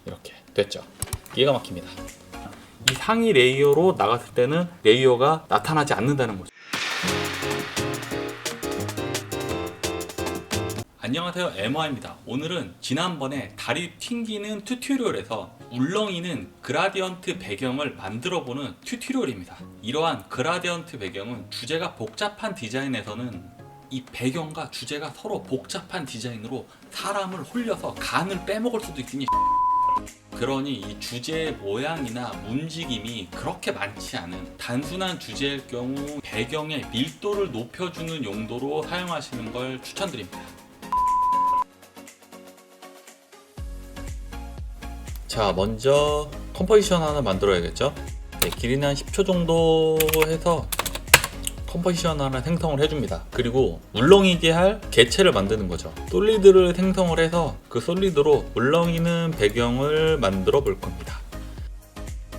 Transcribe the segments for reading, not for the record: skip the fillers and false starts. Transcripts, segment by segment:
이렇게 됐죠. 기가 막힙니다. 이 상위 레이어로 나갔을 때는 레이어가 나타나지 않는다는 거죠. 안녕하세요, 에머입니다. 오늘은 지난번에 다리 튕기는 튜토리얼에서 울렁이는 그라디언트 배경을 만들어보는 튜토리얼입니다. 이러한 그라디언트 배경은 주제가 복잡한 디자인에서는 이 배경과 주제가 서로 복잡한 디자인으로 사람을 홀려서 간을 빼먹을 수도 있으니, 그러니 이 주제의 모양이나 움직임이 그렇게 많지 않은 단순한 주제일 경우 배경의 밀도를 높여주는 용도로 사용하시는 걸 추천드립니다. 자, 먼저 컴포지션 하나 만들어야겠죠. 네, 길이는 한 10초 정도 해서 컴포지션 하나 생성을 해줍니다. 그리고 울렁이게 할 개체를 만드는 거죠. 솔리드를 생성을 해서 그 솔리드로 울렁이는 배경을 만들어 볼 겁니다.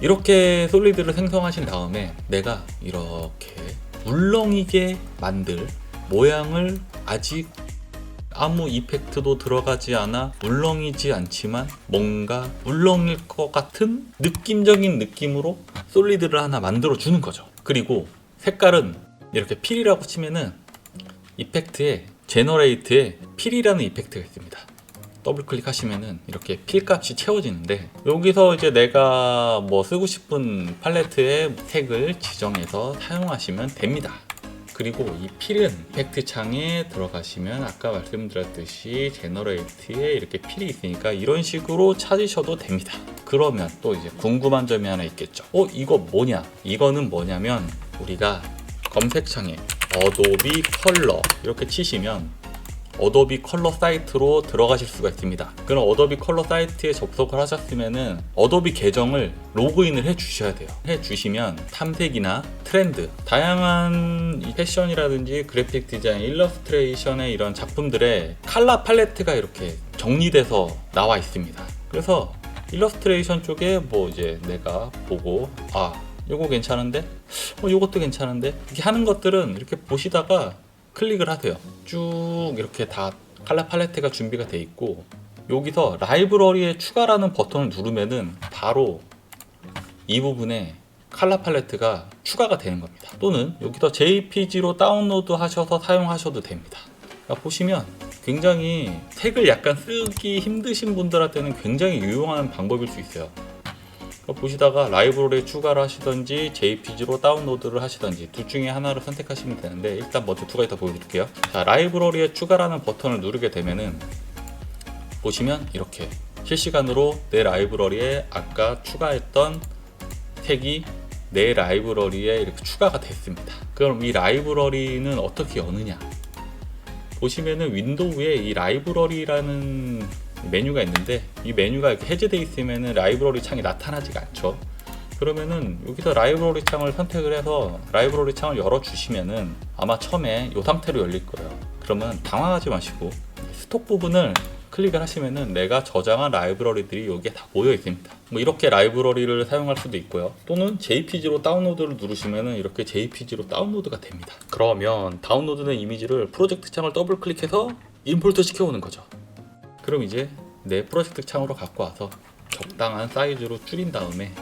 이렇게 솔리드를 생성하신 다음에 내가 이렇게 울렁이게 만들 모양을 아직 아무 이펙트도 들어가지 않아 울렁이지 않지만 뭔가 울렁일 것 같은 느낌적인 느낌으로 솔리드를 하나 만들어 주는 거죠. 그리고 색깔은 이렇게 필이라고 치면은 이펙트에 제너레이트에 필이라는 이펙트가 있습니다. 더블 클릭하시면은 이렇게 필 값이 채워지는데, 여기서 이제 내가 뭐 쓰고 싶은 팔레트의 색을 지정해서 사용하시면 됩니다. 그리고 이 필은 이펙트 창에 들어가시면 아까 말씀드렸듯이 제너레이트에 이렇게 필이 있으니까 이런 식으로 찾으셔도 됩니다. 그러면 또 이제 궁금한 점이 하나 있겠죠. 이거 뭐냐? 이거는 뭐냐면, 우리가 검색창에 어도비 컬러 이렇게 치시면 어도비 컬러 사이트로 들어가실 수가 있습니다. 그럼 어도비 컬러 사이트에 접속을 하셨으면은 어도비 계정을 로그인을 해 주셔야 돼요. 해 주시면 탐색이나 트렌드, 다양한 패션이라든지 그래픽 디자인, 일러스트레이션의 이런 작품들의 컬러 팔레트가 이렇게 정리돼서 나와 있습니다. 그래서 일러스트레이션 쪽에 뭐 이제 내가 보고 요거 괜찮은데? 요것도 괜찮은데? 이렇게 하는 것들은 이렇게 보시다가 클릭을 하세요. 쭉 이렇게 다 컬러 팔레트가 준비가 돼 있고, 여기서 라이브러리에 추가라는 버튼을 누르면은 바로 이 부분에 컬러 팔레트가 추가가 되는 겁니다. 또는 여기서 JPG로 다운로드 하셔서 사용하셔도 됩니다. 그러니까 보시면 굉장히 색을 약간 쓰기 힘드신 분들한테는 굉장히 유용한 방법일 수 있어요. 보시다가 라이브러리에 추가를 하시던지 JPG로 다운로드를 하시던지 둘 중에 하나를 선택하시면 되는데, 일단 먼저 두 가지 다 보여드릴게요. 자, 라이브러리에 추가라는 버튼을 누르게 되면은 보시면 이렇게 실시간으로 내 라이브러리에 아까 추가했던 색이 내 라이브러리에 이렇게 추가가 됐습니다. 그럼 이 라이브러리는 어떻게 여느냐? 보시면은 윈도우에 이 라이브러리라는 메뉴가 있는데, 이 메뉴가 이렇게 해제되어 있으면은 라이브러리 창이 나타나지가 않죠. 그러면은 여기서 라이브러리 창을 선택을 해서 라이브러리 창을 열어 주시면은 아마 처음에 이 상태로 열릴 거예요. 그러면 당황하지 마시고 스톡 부분을 클릭을 하시면은 내가 저장한 라이브러리들이 여기에 다 모여 있습니다. 뭐 이렇게 라이브러리를 사용할 수도 있고요. 또는 JPG로 다운로드를 누르시면은 이렇게 JPG로 다운로드가 됩니다. 그러면 다운로드된 이미지를 프로젝트 창을 더블 클릭해서 임포트 시켜오는 거죠. 그럼 이제 내 프로젝트 창으로 갖고 와서 적당한 사이즈로 줄인 다음에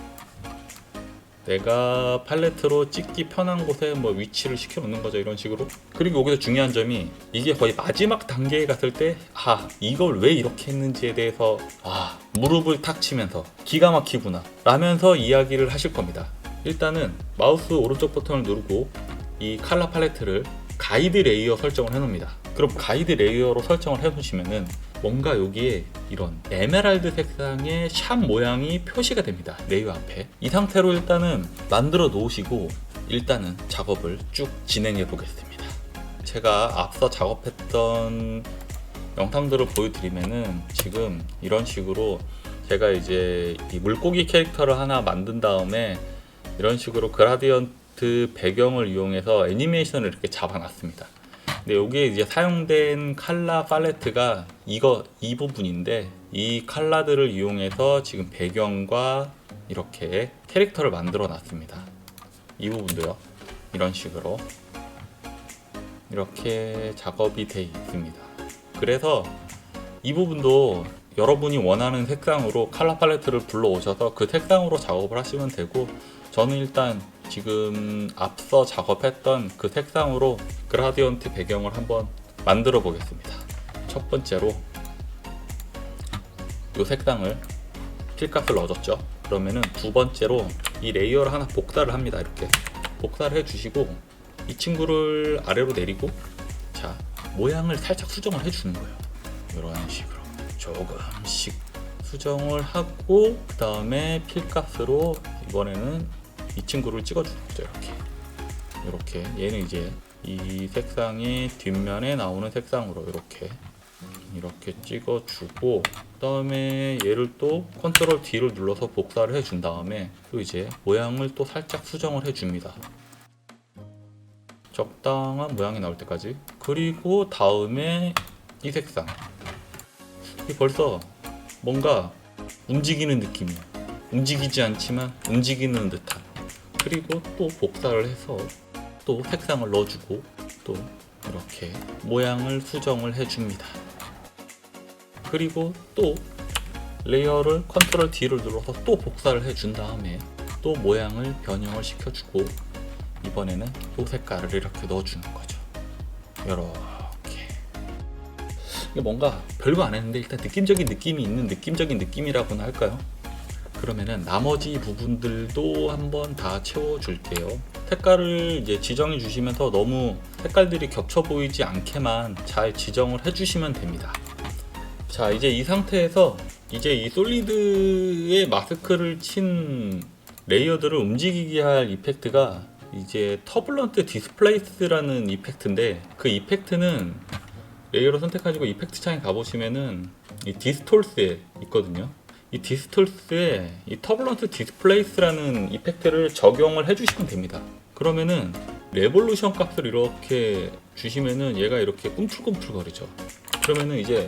내가 팔레트로 찍기 편한 곳에 뭐 위치를 시켜 놓는 거죠, 이런 식으로. 그리고 여기서 중요한 점이, 이게 거의 마지막 단계에 갔을 때 이걸 왜 이렇게 했는지에 대해서 무릎을 탁 치면서 기가 막히구나 라면서 이야기를 하실 겁니다. 일단은 마우스 오른쪽 버튼을 누르고 이 컬러 팔레트를 가이드 레이어 설정을 해 놓습니다. 그럼 가이드 레이어로 설정을 해 놓으시면은 뭔가 여기에 이런 에메랄드 색상의 샵 모양이 표시가 됩니다. 레이어 앞에. 이 상태로 일단은 만들어 놓으시고 일단은 작업을 쭉 진행해 보겠습니다. 제가 앞서 작업했던 영상들을 보여드리면은 지금 이런 식으로 제가 이제 이 물고기 캐릭터를 하나 만든 다음에 이런 식으로 그라디언트 배경을 이용해서 애니메이션을 이렇게 잡아놨습니다. 근데 여기에 이제 사용된 컬러 팔레트가 이 부분인데, 이 컬러들을 이용해서 지금 배경과 이렇게 캐릭터를 만들어 놨습니다. 이 부분도요, 이런 식으로 이렇게 작업이 돼 있습니다. 그래서 이 부분도 여러분이 원하는 색상으로 컬러 팔레트를 불러오셔서 그 색상으로 작업을 하시면 되고, 저는 일단 지금 앞서 작업했던 그 색상으로 그라디언트 배경을 한번 만들어 보겠습니다. 첫 번째로 이 색상을 필값을 넣어줬죠. 그러면은 두 번째로 이 레이어를 하나 복사를 합니다. 이렇게 복사를 해주시고 이 친구를 아래로 내리고, 자, 모양을 살짝 수정을 해주는 거예요. 이런 식으로 조금씩 수정을 하고, 그 다음에 필값으로 이번에는 이 친구를 찍어주는 거죠. 이렇게 얘는 이제 이 색상의 뒷면에 나오는 색상으로 이렇게 찍어주고, 그 다음에 얘를 또 컨트롤 D를 눌러서 복사를 해준 다음에 또 이제 모양을 또 살짝 수정을 해줍니다. 적당한 모양이 나올 때까지. 그리고 다음에 이 색상, 벌써 뭔가 움직이는 느낌이에요. 움직이지 않지만 움직이는 듯한. 그리고 또 복사를 해서 또 색상을 넣어주고 또 이렇게 모양을 수정을 해줍니다. 그리고 또 레이어를 컨트롤 D를 눌러서 또 복사를 해준 다음에 또 모양을 변형을 시켜주고, 이번에는 또 색깔을 이렇게 넣어주는 거죠. 이렇게. 이게 뭔가 별거 안 했는데 일단 느낌적인 느낌이 있는 느낌적인 느낌이라고나 할까요? 그러면은 나머지 부분들도 한번 다 채워줄게요. 색깔을 이제 지정해 주시면서 너무 색깔들이 겹쳐 보이지 않게만 잘 지정을 해주시면 됩니다. 자, 이제 이 상태에서 이제 이 솔리드에 마스크를 친 레이어들을 움직이게 할 이펙트가 이제 터블런트 디스플레이스라는 이펙트인데, 그 이펙트는 레이어를 선택하시고 이펙트 창에 가보시면은 이 디스톨스에 있거든요. 이 디스톨스에 이 터블런트 디스플레이스라는 이펙트를 적용을 해주시면 됩니다. 그러면은 레볼루션 값을 이렇게 주시면은 얘가 이렇게 꿈틀꿈틀거리죠. 그러면은 이제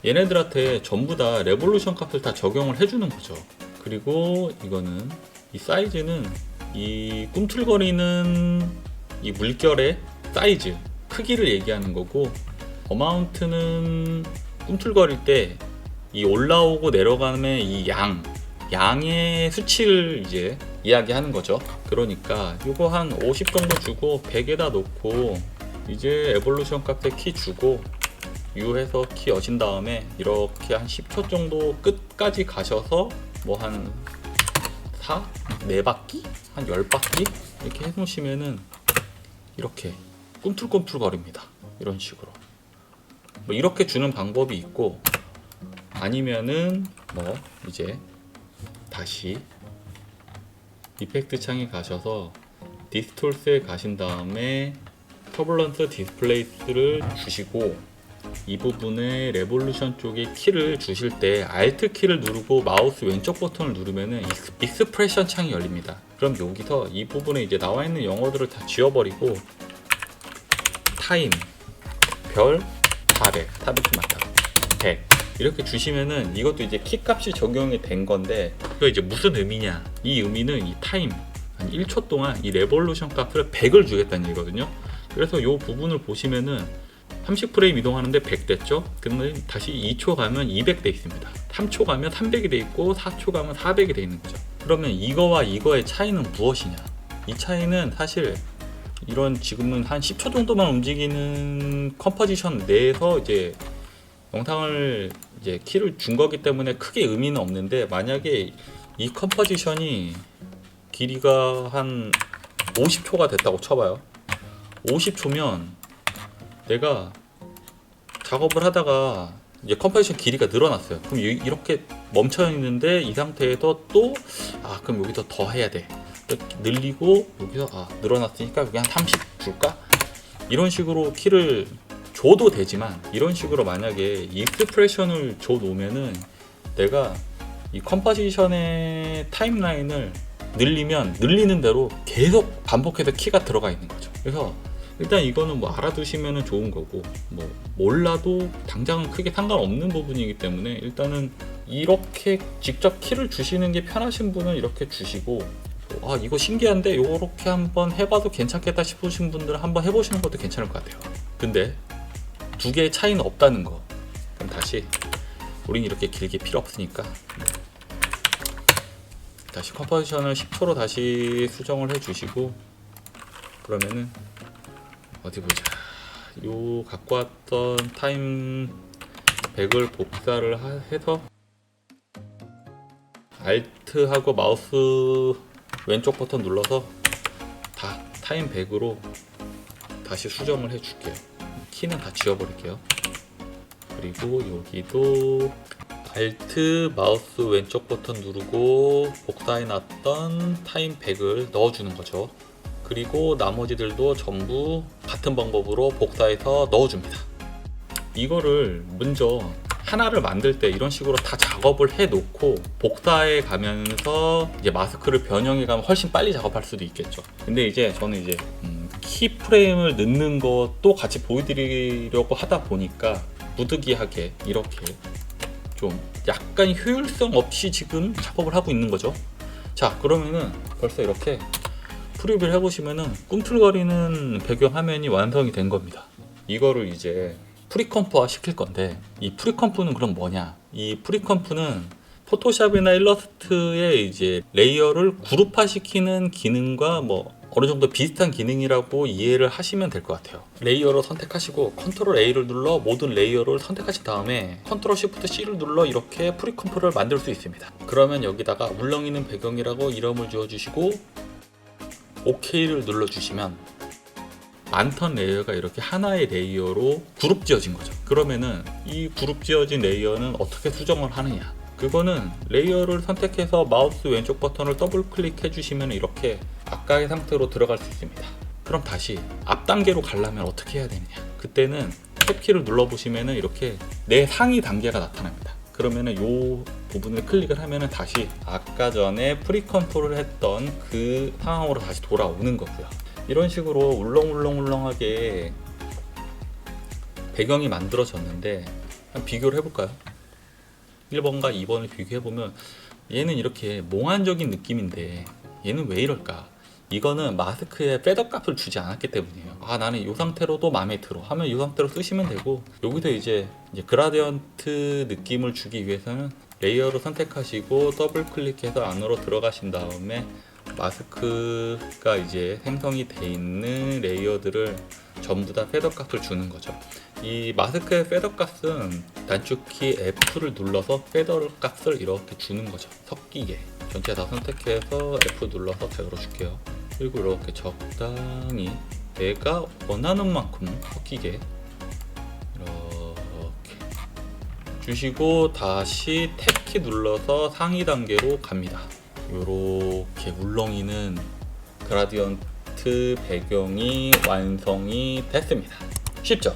얘네들한테 전부 다 레볼루션 값을 다 적용을 해주는 거죠. 그리고 이거는 이 사이즈는 이 꿈틀거리는 이 물결의 사이즈, 크기를 얘기하는 거고, 어마운트는 꿈틀거릴 때 이 올라오고 내려가는 이 양의 수치를 이제 이야기하는 거죠. 그러니까 이거 한 50 정도 주고 100에다 놓고 이제 에볼루션 값에 키 주고 U 해서 키 여신 다음에 이렇게 한 10초 정도 끝까지 가셔서 뭐 한 4바퀴? 한 10바퀴? 이렇게 해 놓으시면은 이렇게 꿈틀꿈틀 거립니다. 이런 식으로. 뭐 이렇게 주는 방법이 있고, 아니면은 뭐 이제 다시 이펙트 창에 가셔서 디스톨스에 가신 다음에 터블런트 디스플레이스를 주시고, 이 부분에 레볼루션 쪽에 키를 주실 때 Alt 키를 누르고 마우스 왼쪽 버튼을 누르면은 익스프레션 창이 열립니다. 그럼 여기서 이 부분에 이제 나와 있는 영어들을 다 지워버리고 타임 별 400 맞다 100 이렇게 주시면은 이것도 이제 키 값이 적용이 된 건데, 이거 이제 무슨 의미냐? 이 의미는 이 타임 한 1초 동안 이 레볼루션 값을 100을 주겠다는 얘기거든요. 그래서 이 부분을 보시면은 30프레임 이동하는데 100 됐죠? 근데 다시 2초 가면 200 돼 있습니다. 3초 가면 300이 돼 있고 4초 가면 400이 돼 있는 거죠. 그러면 이거와 이거의 차이는 무엇이냐? 이 차이는 사실 이런 지금은 한 10초 정도만 움직이는 컴포지션 내에서 이제 영상을 이제 키를 준 거기 때문에 크게 의미는 없는데, 만약에 이 컴포지션이 길이가 한 50초가 됐다고 쳐봐요. 50초면 내가 작업을 하다가 이제 컴포지션 길이가 늘어났어요. 그럼 이렇게 멈춰 있는데 이 상태에서 또 그럼 여기서 더 해야 돼. 늘리고 여기서 늘어났으니까 여기 한 30 줄까? 이런 식으로 키를 줘도 되지만, 이런 식으로 만약에 익스프레션을 줘 놓으면은 내가 이 컴포지션의 타임라인을 늘리면 늘리는 대로 계속 반복해서 키가 들어가 있는 거죠. 그래서 일단 이거는 뭐 알아두시면 좋은 거고, 뭐 몰라도 당장은 크게 상관없는 부분이기 때문에 일단은 이렇게 직접 키를 주시는 게 편하신 분은 이렇게 주시고, 이거 신기한데 이렇게 한번 해봐도 괜찮겠다 싶으신 분들은 한번 해보시는 것도 괜찮을 것 같아요. 근데 두 개의 차이는 없다는 거. 그럼 다시 우린 이렇게 길게 필요 없으니까 다시 컴포지션을 10초로 다시 수정을 해주시고, 그러면은 어디 보자. 요 갖고 왔던 타임 100을 복사를 해서 Alt하고 마우스 왼쪽 버튼 눌러서 다 타임 100으로 다시 수정을 해줄게요. 키는 다 지워버릴게요. 그리고 여기도 Alt 마우스 왼쪽 버튼 누르고 복사해놨던 타임 100을 넣어주는 거죠. 그리고 나머지들도 전부 같은 방법으로 복사해서 넣어줍니다. 이거를 먼저 하나를 만들 때 이런 식으로 다 작업을 해놓고 복사해 가면서 이제 마스크를 변형해 가면 훨씬 빨리 작업할 수도 있겠죠. 근데 이제 저는 이제 키프레임을 넣는 것도 같이 보여드리려고 하다 보니까 무드기하게 이렇게 좀 약간 효율성 없이 지금 작업을 하고 있는 거죠. 자, 그러면은 벌써 이렇게 프리뷰를 해보시면은 꿈틀거리는 배경 화면이 완성이 된 겁니다. 이거를 이제 프리컴프화 시킬 건데, 이 프리컴프는 그럼 뭐냐? 이 프리컴프는 포토샵이나 일러스트의 이제 레이어를 그룹화 시키는 기능과 뭐 어느 정도 비슷한 기능이라고 이해를 하시면 될 것 같아요. 레이어를 선택하시고 컨트롤 A를 눌러 모든 레이어를 선택하신 다음에 컨트롤 Shift C를 눌러 이렇게 프리컴프를 만들 수 있습니다. 그러면 여기다가 울렁이는 배경이라고 이름을 지어주시고 OK를 눌러주시면 많던 레이어가 이렇게 하나의 레이어로 그룹 지어진 거죠. 그러면은 이 그룹 지어진 레이어는 어떻게 수정을 하느냐? 그거는 레이어를 선택해서 마우스 왼쪽 버튼을 더블 클릭해 주시면 이렇게 아까의 상태로 들어갈 수 있습니다. 그럼 다시 앞 단계로 가려면 어떻게 해야 되느냐? 그때는 탭키를 눌러 보시면은 이렇게 내 상위 단계가 나타납니다. 그러면은 이 부분을 클릭을 하면은 다시 아까 전에 프리컨트롤을 했던 그 상황으로 다시 돌아오는 거고요. 이런 식으로 울렁울렁울렁하게 배경이 만들어졌는데 한번 비교를 해볼까요? 1번과 2번을 비교해보면 얘는 이렇게 몽환적인 느낌인데 얘는 왜 이럴까? 이거는 마스크에 패더 값을 주지 않았기 때문이에요. 아, 나는 이 상태로도 마음에 들어 하면 이 상태로 쓰시면 되고, 여기서 이제 그라디언트 느낌을 주기 위해서는 레이어를 선택하시고 더블 클릭해서 안으로 들어가신 다음에 마스크가 이제 생성이 돼 있는 레이어들을 전부 다 패더 값을 주는 거죠. 이 마스크의 패더 값은 단축키 F를 눌러서 패더 값을 이렇게 주는 거죠. 섞이게 전체 다 선택해서 F 눌러서 열어줄게요. 그리고 이렇게 적당히 내가 원하는 만큼 섞이게 이렇게 주시고 다시 탭키 눌러서 상위 단계로 갑니다. 이렇게 울렁이는 그라디언트 배경이 완성이 됐습니다. 쉽죠?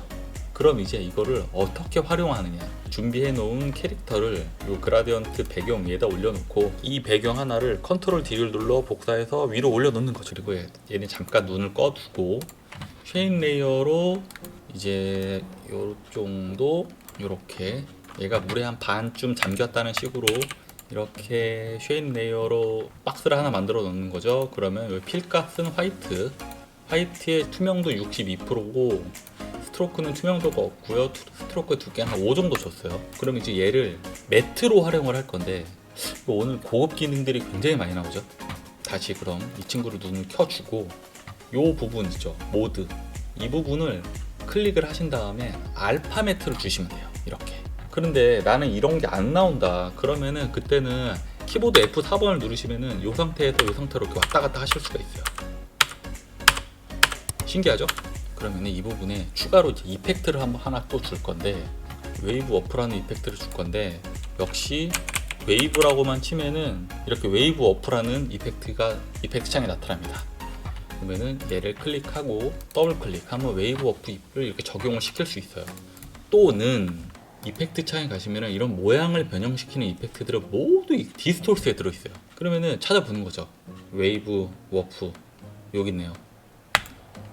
그럼 이제 이거를 어떻게 활용하느냐? 준비해 놓은 캐릭터를 이 그라디언트 배경 위에다 올려놓고 이 배경 하나를 컨트롤 D를 눌러 복사해서 위로 올려놓는 거죠. 그리고 얘는 잠깐 눈을 꺼두고 쉐인 레이어로 이제 요 정도 이렇게 얘가 물에 한 반쯤 잠겼다는 식으로 이렇게 쉐인 레이어로 박스를 하나 만들어 놓는 거죠. 그러면 필 값은 화이트의 투명도 62%고 스트로크는 투명도가 없고요. 스트로크 두께 한 5 정도 줬어요. 그럼 이제 얘를 매트로 활용을 할 건데 오늘 고급 기능들이 굉장히 많이 나오죠. 다시 그럼 이 친구를 눈을 켜주고 요 부분 있죠, 모드, 이 부분을 클릭을 하신 다음에 알파 매트를 주시면 돼요. 이렇게. 그런데 나는 이런 게 안 나온다 그러면은 그때는 키보드 F4번을 누르시면은 이 상태에서 이 상태로 이렇게 왔다 갔다 하실 수가 있어요. 신기하죠? 그러면 이 부분에 추가로 이제 이펙트를 하나 또 줄 건데, 웨이브 워프라는 이펙트를 줄 건데, 역시 웨이브라고만 치면은 이렇게 웨이브 워프라는 이펙트 창에 나타납니다. 그러면은 얘를 클릭하고 더블 클릭하면 웨이브 워프를 이렇게 적용을 시킬 수 있어요. 또는 이펙트 창에 가시면은 이런 모양을 변형시키는 이펙트들은 모두 디스톨스에 들어있어요. 그러면은 찾아보는 거죠. 웨이브 워프 여기 있네요.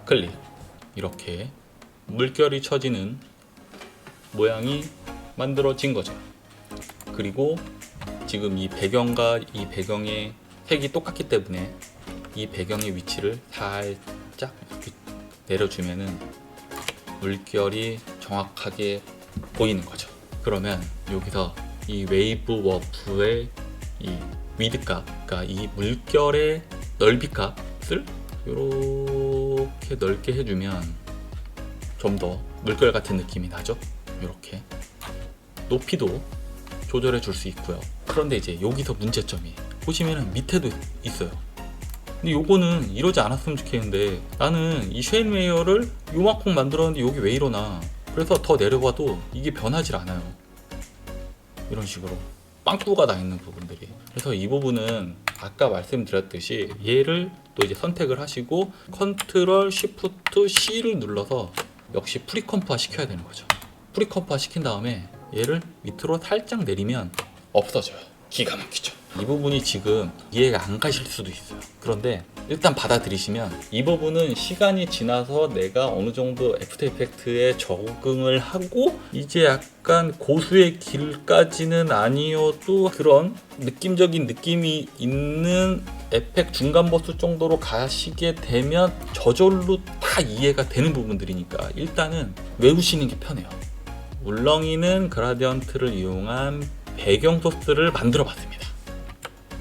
클릭. 이렇게 물결이 쳐지는 모양이 만들어진 거죠. 그리고 지금 이 배경과 이 배경의 색이 똑같기 때문에 이 배경의 위치를 살짝 이렇게 내려주면은 물결이 정확하게 보이는 거죠. 그러면 여기서 이 웨이브 워프의 이 위드값, 그러니까 이 물결의 넓이값을 이렇게 넓게 해주면 좀 더 물결 같은 느낌이 나죠. 이렇게 높이도 조절해 줄 수 있고요. 그런데 이제 여기서 문제점이 보시면은 밑에도 있어요. 근데 요거는 이러지 않았으면 좋겠는데 나는 이 쉐인웨어를 요만큼 만들었는데 여기 왜 이러나. 그래서 더 내려봐도 이게 변하질 않아요. 이런 식으로 빵꾸가 나 있는 부분들이. 그래서 이 부분은 아까 말씀드렸듯이 얘를 또 이제 선택을 하시고 컨트롤 쉬프트 C를 눌러서 역시 프리컴프화 시켜야 되는 거죠. 프리컴프화 시킨 다음에 얘를 밑으로 살짝 내리면 없어져요. 기가 막히죠. 이 부분이 지금 이해가 안 가실 수도 있어요. 그런데 일단 받아들이시면 이 부분은 시간이 지나서 내가 어느 정도 애프터 이펙트에 적응을 하고 이제 약간 고수의 길까지는 아니어도 그런 느낌적인 느낌이 있는 에펙 중간 보스 정도로 가시게 되면 저절로 다 이해가 되는 부분들이니까 일단은 외우시는 게 편해요. 울렁이는 그라디언트를 이용한 배경 소스를 만들어 봤습니다.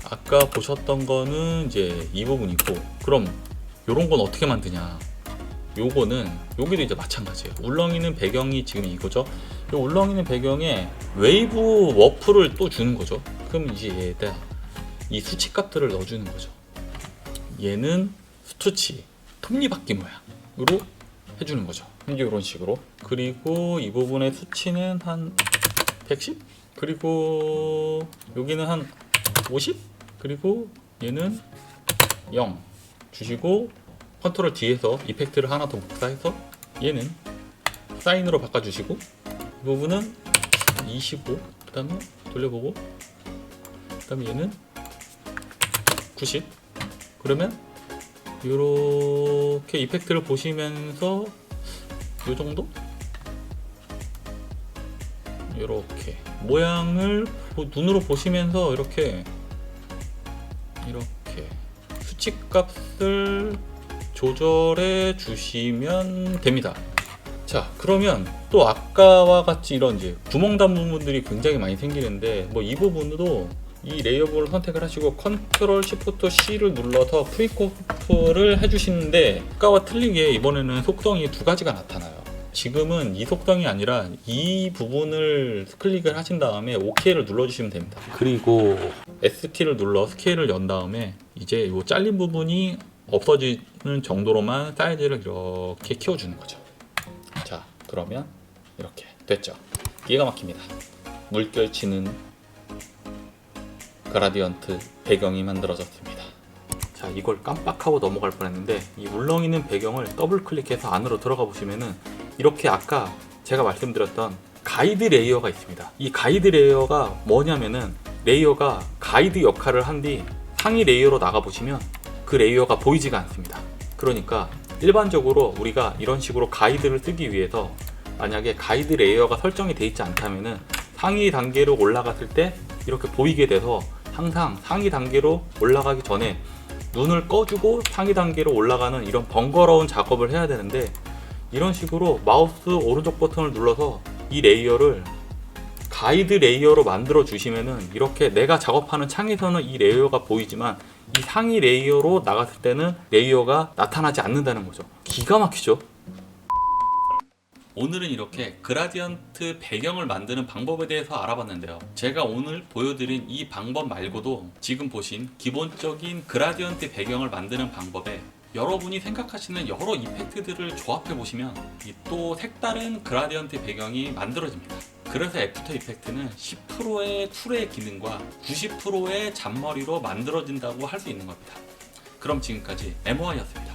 아까 보셨던 거는 이제 이 부분이고, 그럼 요런 건 어떻게 만드냐? 요거는 여기도 이제 마찬가지예요. 울렁이는 배경이 지금 이거죠. 이 울렁이는 배경에 웨이브 워프를 또 주는 거죠. 그럼 이제 얘에다 이 수치 값들을 넣어주는 거죠. 얘는 수치 톱니바퀴 모양으로 해주는 거죠. 이제 이런 식으로. 그리고 이 부분의 수치는 한 110? 그리고 여기는 한 50? 그리고 얘는 0 주시고 컨트롤 D에서 이펙트를 하나 더 복사해서 얘는 사인으로 바꿔주시고 이 부분은 25, 그 다음에 돌려보고 그 다음에 얘는 90. 그러면 이렇게 이펙트를 보시면서 이 정도? 이렇게 모양을 눈으로 보시면서 이렇게 수치 값을 조절해 주시면 됩니다. 자, 그러면 또 아까와 같이 이런 이제 구멍 단 부분들이 굉장히 많이 생기는데 뭐 이 부분도 이 레이어 부분을 선택을 하시고 컨트롤 쉬프트 C를 눌러서 프리컴프를 해주시는데 아까와 틀리게 이번에는 속성이 두 가지가 나타나요. 지금은 이 속성이 아니라 이 부분을 클릭을 하신 다음에 OK를 눌러주시면 됩니다. 그리고 S키를 눌러 스케일을 연 다음에 이제 이 잘린 부분이 없어지는 정도로만 사이즈를 이렇게 키워주는 거죠. 자, 그러면 이렇게 됐죠. 기가 막힙니다. 물결 치는 그라디언트 배경이 만들어졌습니다. 자, 이걸 깜빡하고 넘어갈 뻔했는데 이 울렁이는 배경을 더블 클릭해서 안으로 들어가 보시면은 이렇게 아까 제가 말씀드렸던 가이드 레이어가 있습니다. 이 가이드 레이어가 뭐냐면은 레이어가 가이드 역할을 한 뒤 상위 레이어로 나가 보시면 그 레이어가 보이지가 않습니다. 그러니까 일반적으로 우리가 이런 식으로 가이드를 쓰기 위해서 만약에 가이드 레이어가 설정이 되어 있지 않다면은 상위 단계로 올라갔을 때 이렇게 보이게 돼서 항상 상위 단계로 올라가기 전에 눈을 꺼주고 상위 단계로 올라가는 이런 번거로운 작업을 해야 되는데 이런 식으로 마우스 오른쪽 버튼을 눌러서 이 레이어를 가이드 레이어로 만들어 주시면은 이렇게 내가 작업하는 창에서는 이 레이어가 보이지만 이 상위 레이어로 나갔을 때는 레이어가 나타나지 않는다는 거죠. 기가 막히죠? 오늘은 이렇게 그라디언트 배경을 만드는 방법에 대해서 알아봤는데요. 제가 오늘 보여드린 이 방법 말고도 지금 보신 기본적인 그라디언트 배경을 만드는 방법에 여러분이 생각하시는 여러 이펙트들을 조합해 보시면 이 또 색다른 그라디언트 배경이 만들어집니다. 그래서 애프터 이펙트는 10%의 툴의 기능과 90%의 잔머리로 만들어진다고 할 수 있는 겁니다. 그럼 지금까지 MOI였습니다.